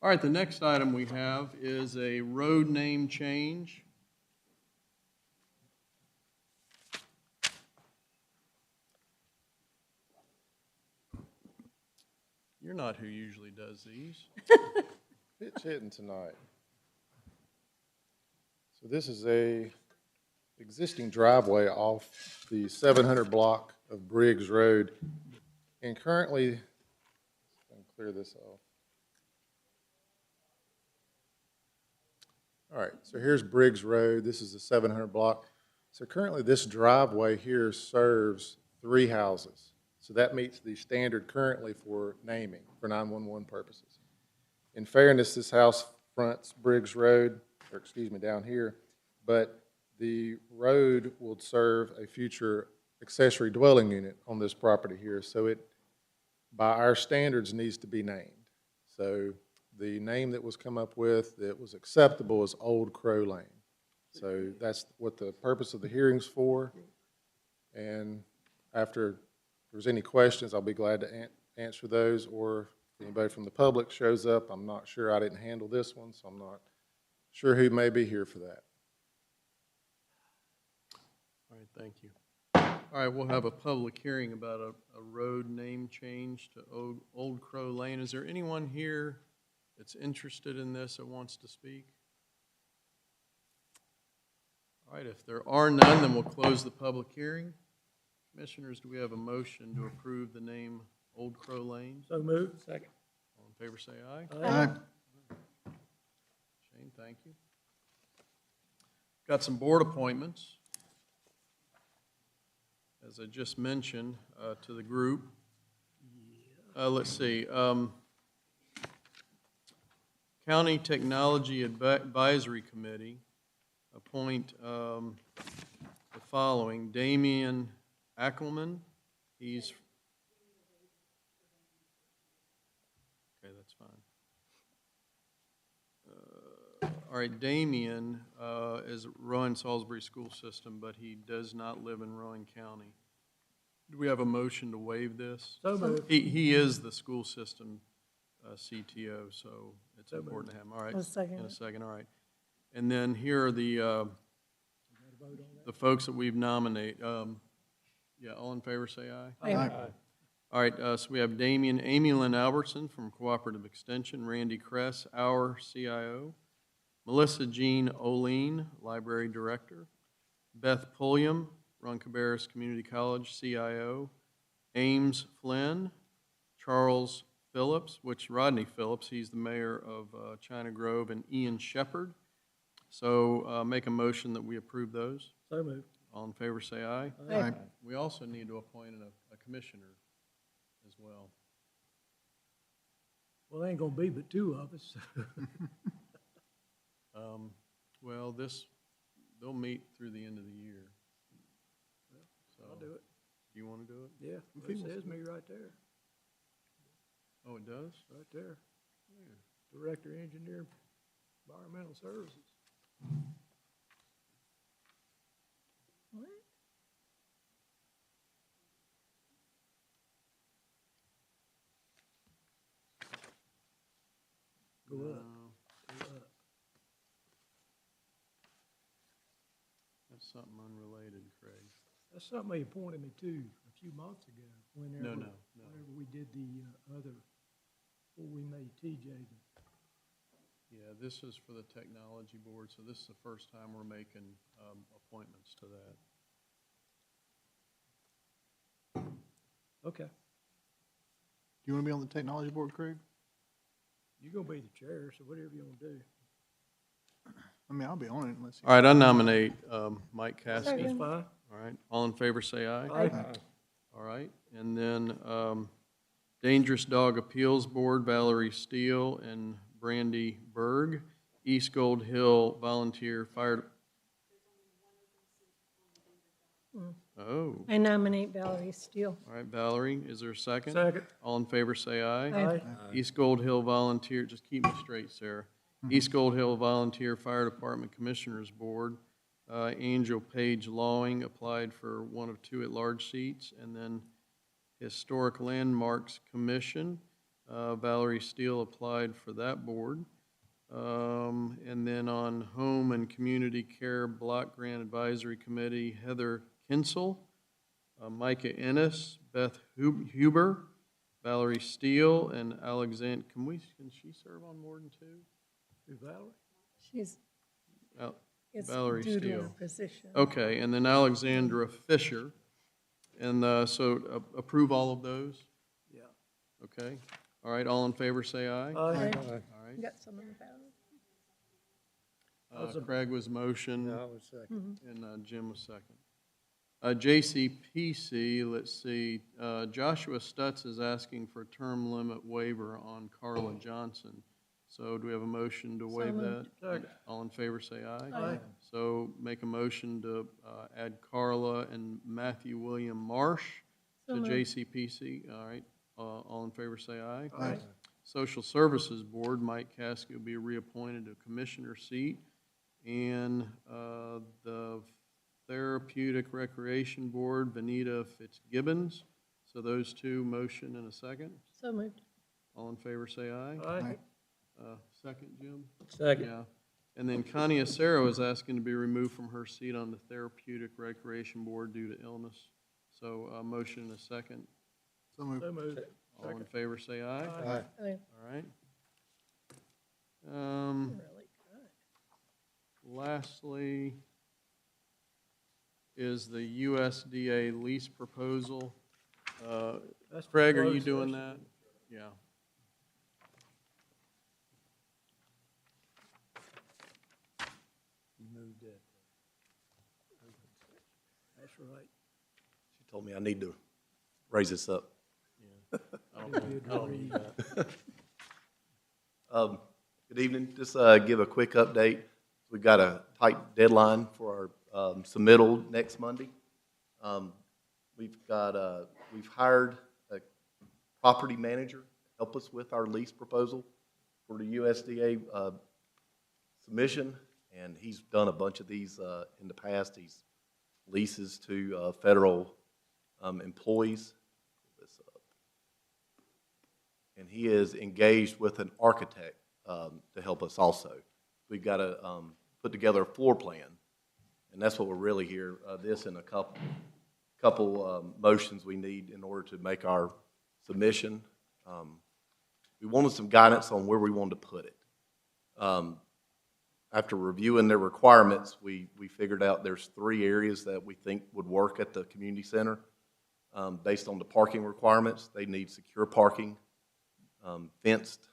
All right, the next item we have is a road name change. You're not who usually does these. It's hitting tonight. So this is a existing driveway off the 700 block of Briggs Road. And currently, I'm clear this off. All right, so here's Briggs Road. This is the 700 block. So currently this driveway here serves 3 houses. So that meets the standard currently for naming for 911 purposes. In fairness, this house fronts Briggs Road, or excuse me, down here, but the road will serve a future accessory dwelling unit on this property here. So it, by our standards, needs to be named. So the name that was come up with that was acceptable is Old Crow Lane. So that's what the purpose of the hearing's for. And after there's any questions, I'll be glad to answer those, or If anybody from the public shows up, I'm not sure, I didn't handle this one, so I'm not sure who may be here for that. All right, thank you. All right, we'll have a public hearing about a road name change to Old Crow Lane. Is there anyone here that's interested in this that wants to speak? All right, if there are none, then we'll close the public hearing. Commissioners, do we have a motion to approve the name Old Crow Lane? So moved. Second. All in favor, say aye. Aye. Shane, thank you. Got some board appointments. As I just mentioned to the group. Let's see. County Technology Advisory Committee, appoint the following. Damian Ackelman, he's, okay, that's fine. All right, Damian is Rowan Salisbury School System, but he does not live in Rowan County. Do we have a motion to waive this? So moved. He is the school system CTO, so it's important to have him. All right, A second. in a second, all right. And then here are the folks that we've nominated. Yeah, all in favor, say aye. Aye. All right, so we have Amy Lynn Albertson from Cooperative Extension, Randy Kress, our CIO, Melissa Jean Oline, Library Director, Beth Pulliam, Ron Cabarrus Community College, CIO, Ames Flynn, Charles Phillips, Rodney Phillips, he's the mayor of China Grove, and Ian Shepard. So make a motion that we approve those. So moved. All in favor, say aye. Aye. We also need to appoint a commissioner as well. Well, there ain't gonna be but two of us. Well, they'll meet through the end of the year. So, I'll do it. do you want to do it? Yeah, it says me right there, Oh, it does? right there. Director, Engineer, Environmental Services. What? Go up. No, that's something unrelated, Craig. That's something they appointed me to a few months ago, whenever. No. Whenever we did the other, before we made TJ Yeah, this is for the technology board, so this is the first time we're making appointments to that. Okay. Do you want to be on the technology board, Craig? You're gonna be the chair, so whatever you wanna do. I mean, I'll be on it unless. All right, I nominate Mike Caskey. That's fine. All right, all in favor, say aye. Aye. All right, and then Dangerous Dog Appeals Board, Valerie Steele and Brandy Berg. East Gold Hill Volunteer Fire. Oh, I nominate Valerie Steele. all right, Valerie, is there a second? Second. All in favor, say aye. Aye. East Gold Hill Volunteer, just keep me straight, Sarah. East Gold Hill Volunteer Fire Department Commissioners Board, Angel Page Lawing applied for one of two at-large seats, and then Historic Landmarks Commission, Valerie Steele applied for that board. And then on Home and Community Care Block Grant Advisory Committee, Heather Kinsel, Micah Ennis, Beth Huber, Valerie Steele, and Alexander, can she serve on more than two? Who, Valerie? She's, it's Valerie due to her Steele. position. Okay, and then Alexandra Fisher. And so approve all of those? Yeah. Okay. All right, all in favor, say aye. Aye. All You right. got some of the ballot? Craig was motion, No, I was second. and Jim was second. JCPC, let's see, Joshua Stutz is asking for a term limit waiver on Carla Johnson. So do we have a motion to waive that? moved. Second. All in favor, say aye. Aye. So make a motion to add Carla and Matthew William Marsh So to moved. JCPC. All right, all in favor, say aye. Aye. Social Services Board, Mike Caskey will be reappointed to commissioner seat. And the Therapeutic Recreation Board, Vanita Fitzgibbons. So those two, motion and a second. So moved. All in favor, say aye. Aye. Second, Jim? Second. Yeah. And then Connie Acero is asking to be removed from her seat on the Therapeutic Recreation Board due to illness. So, motion and a second. So moved. So moved. All in favor, say aye. Aye. All right. Lastly is the USDA lease proposal. That's Craig, are you closed doing session. that? Yeah. Moved it. That's right. She told me I need to raise this up. I don't need that. Good evening. Just give a quick update. We've got a tight deadline for our submittal next Monday. We've hired a property manager to help us with our lease proposal for the USDA submission, and he's done a bunch of these in the past. He's leases to federal employees. And he is engaged with an architect to help us also. We've got to put together a floor plan, and that's what we're really here. This and a couple motions we need in order to make our submission. We wanted some guidance on where we wanted to put it. After reviewing their requirements, we figured out there's 3 areas that we think would work at the community center. Based on the parking requirements, they need secure parking, fenced,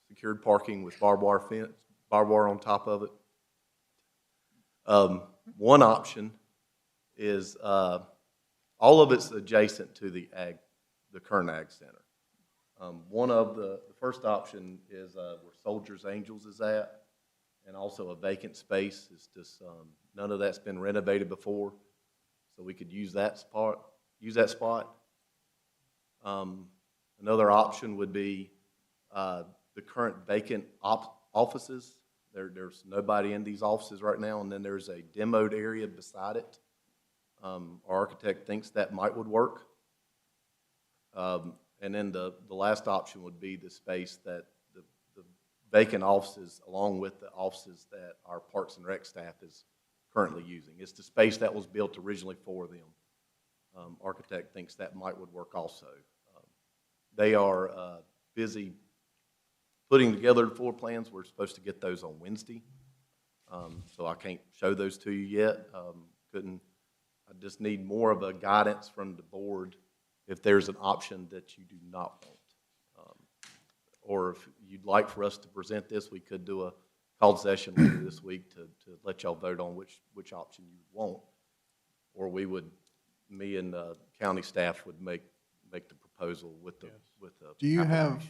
secured parking with barbed wire on top of it. One option is all of it's adjacent to the current ag center. One of the first option is where Soldiers Angels is at, and also a vacant space. It's just none of that's been renovated before, so we could use that spot. Another option would be the current vacant offices. There's nobody in these offices right now, and then there's a demoed area beside it. Our architect thinks that would work. And then the last option would be the space that the vacant offices, along with the offices that our Parks and Rec staff is currently using. It's the space that was built originally for them. Architect thinks that would work also. They are busy putting together the floor plans. We're supposed to get those on Wednesday, so I can't show those to you yet. I just need more of a guidance from the board if there's an option that you do not want. Or if you'd like for us to present this, we could do a called session later this week to let y'all vote on which option you want. Or me and the county staff would make the proposal with the Do you have,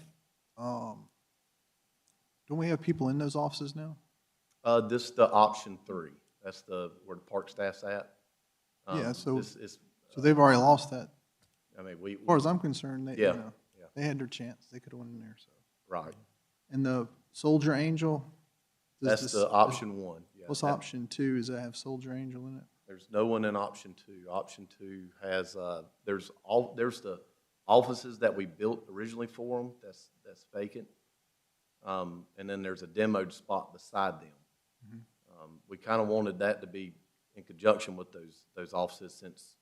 application. don't we have people in those offices now? This is the option 3. That's where the park staff's at. Yeah, so It's, they've already lost that. I mean, As far as I'm concerned, they, Yeah, you know, yeah. they had their chance. They could have went in there, so. Right. And the Soldier Angel? does That's this- the option 1. Yeah, What's that- option 2? Does that have Soldier Angel in it? There's no one in option 2. Option 2 has, there's the offices that we built originally for them, that's vacant. And then there's a demoed spot beside them. We kind of wanted that to be in conjunction with those offices, since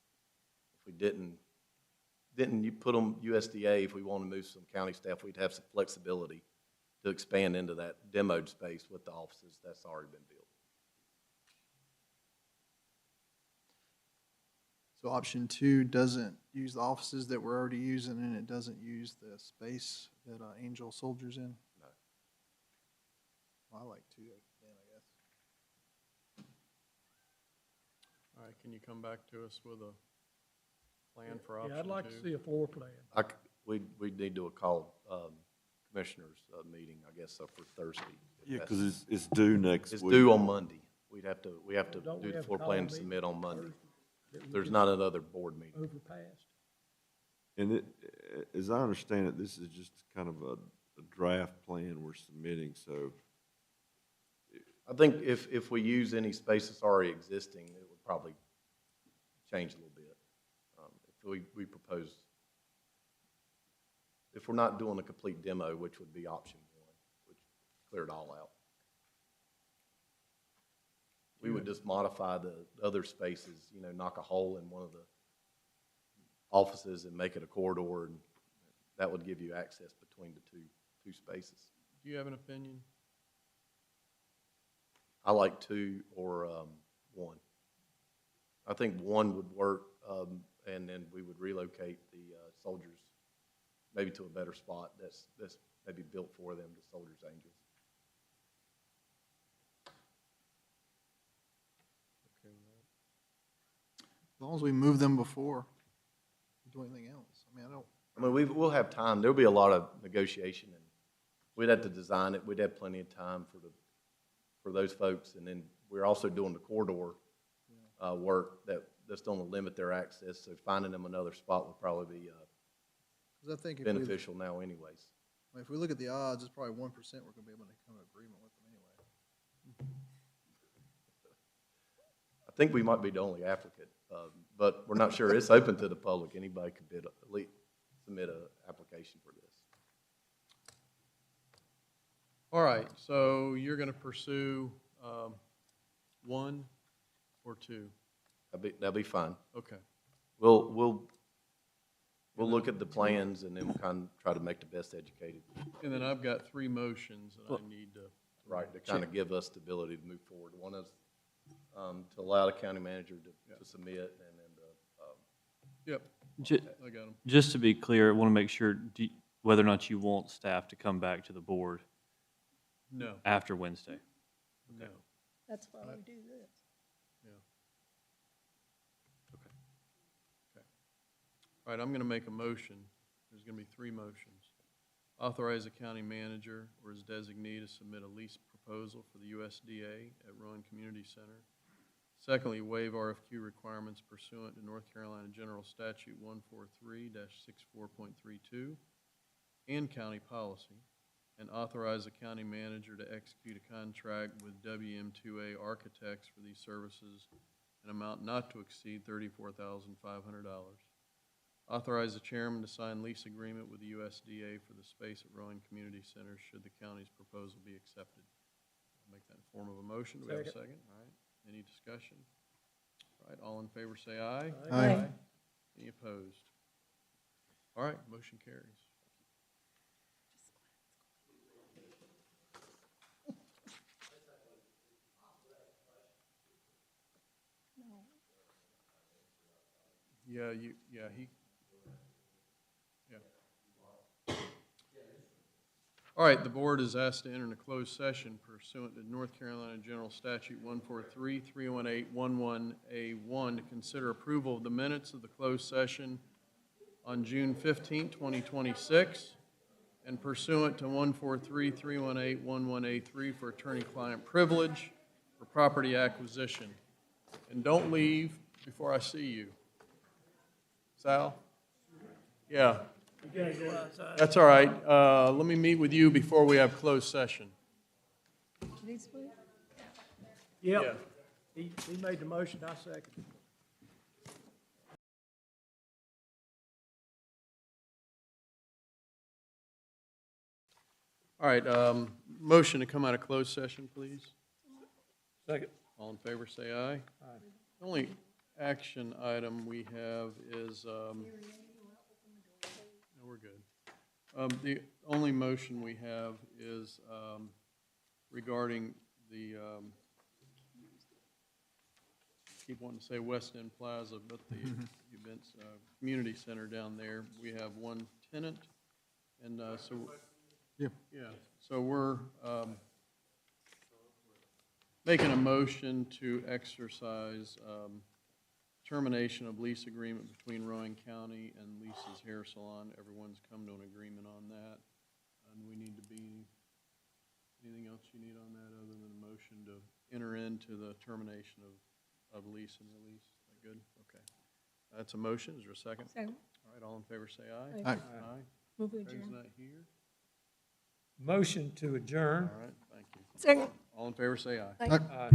if we didn't you put them USDA, if we want to move some county staff, we'd have some flexibility to expand into that demoed space with the offices that's already been built. So option 2 doesn't use the offices that we're already using, and it doesn't use the space that Angel Soldier's in? No. Well, I like 2 then, I guess. All right, can you come back to us with a plan for option 2? Yeah, I'd like to see a floor plan. We need to call commissioners meeting, I guess, for Thursday. Yeah, because it's due next week. It's due on Monday. We have to Don't we do the have floor to plan call and a submit on Monday. meeting that we There's just not another board meeting. Overpassed. And as I understand it, this is just kind of a draft plan we're submitting, so. I think if we use any space that's already existing, it would probably change a little bit. If we propose, if we're not doing a complete demo, which would be option one, which clear it all out. We would just modify the other spaces, you know, knock a hole in one of the offices and make it a corridor, and that would give you access between the two spaces. Do you have an opinion? I like two or one. I think one would work, and then we would relocate the soldiers maybe to a better spot that's maybe built for them, the Soldiers Angels. As long as we move them before we do anything else. I mean, we'll have time. There'll be a lot of negotiation, and we'd have to design it. We'd have plenty of time for those folks, and then we're also doing the corridor work that's going to limit their access. So finding them another spot would probably be I think if beneficial now, anyways. if we look at the odds, it's probably 1% we're going to be able to come to an agreement with them anyway. I think we might be the only applicant, but we're not sure. It's open to the public. Anybody could submit an application for this. All right, so you're going to pursue one or two? That'll be fine. Okay. We'll look at the plans, and then we'll kind of try to make the best educated. And then I've got three motions that I need to. Right, to kind of give us the ability to move forward. One is to allow the county manager to submit, and then Yep, I got them. Just to be clear, I want to make sure whether or not you want staff to come back to the board No. after Wednesday. No. That's why we do this. Yeah. Okay. All right, I'm going to make a motion. There's going to be three motions. Authorize the county manager or his designee to submit a lease proposal for the USDA at Rowan Community Center. Secondly, waive RFQ requirements pursuant to North Carolina General Statute 143-64.32 and county policy, and authorize the county manager to execute a contract with WM2A Architects for these services, an amount not to exceed $34,500. Authorize the chairman to sign lease agreement with the USDA for the space at Rowan Community Center should the county's proposal be accepted. I'll make that in form of a motion. Do we have a second? All right. Any discussion? All right. All in favor say aye. Aye. Any opposed? All right. Motion carries. Yeah, he. All right, the board is asked to enter in a closed session pursuant to North Carolina General Statute 143-318-11A1 to consider approval of the minutes of the closed session on June 15, 2026, and pursuant to 143-318-11A3 for attorney-client privilege for property acquisition. And don't leave before I see you. Sal? Yeah. That's all right. Let me meet with you before we have closed session. Yep. He made the motion, I second. All right, motion to come out of closed session, please. Second. All in favor, say aye. Aye. The only action item we have is, no, we're good. The only motion we have is regarding the, keep wanting to say West End Plaza, but the events, community center down there. We have one tenant, and so, yeah, so we're making a motion to exercise termination of lease agreement between Rowan County and Lisa's Hair Salon. Everyone's come to an agreement on that. And we need to be, anything else you need on that other than a motion to enter into the termination of lease and release? Is that good? Okay. That's a motion. Is there a second? Second. All right, all in favor say aye. Aye. Aye. Move to Craig's adjourn. not here. Motion to adjourn. All right, thank you. Second. All in favor say aye. Aye. All right.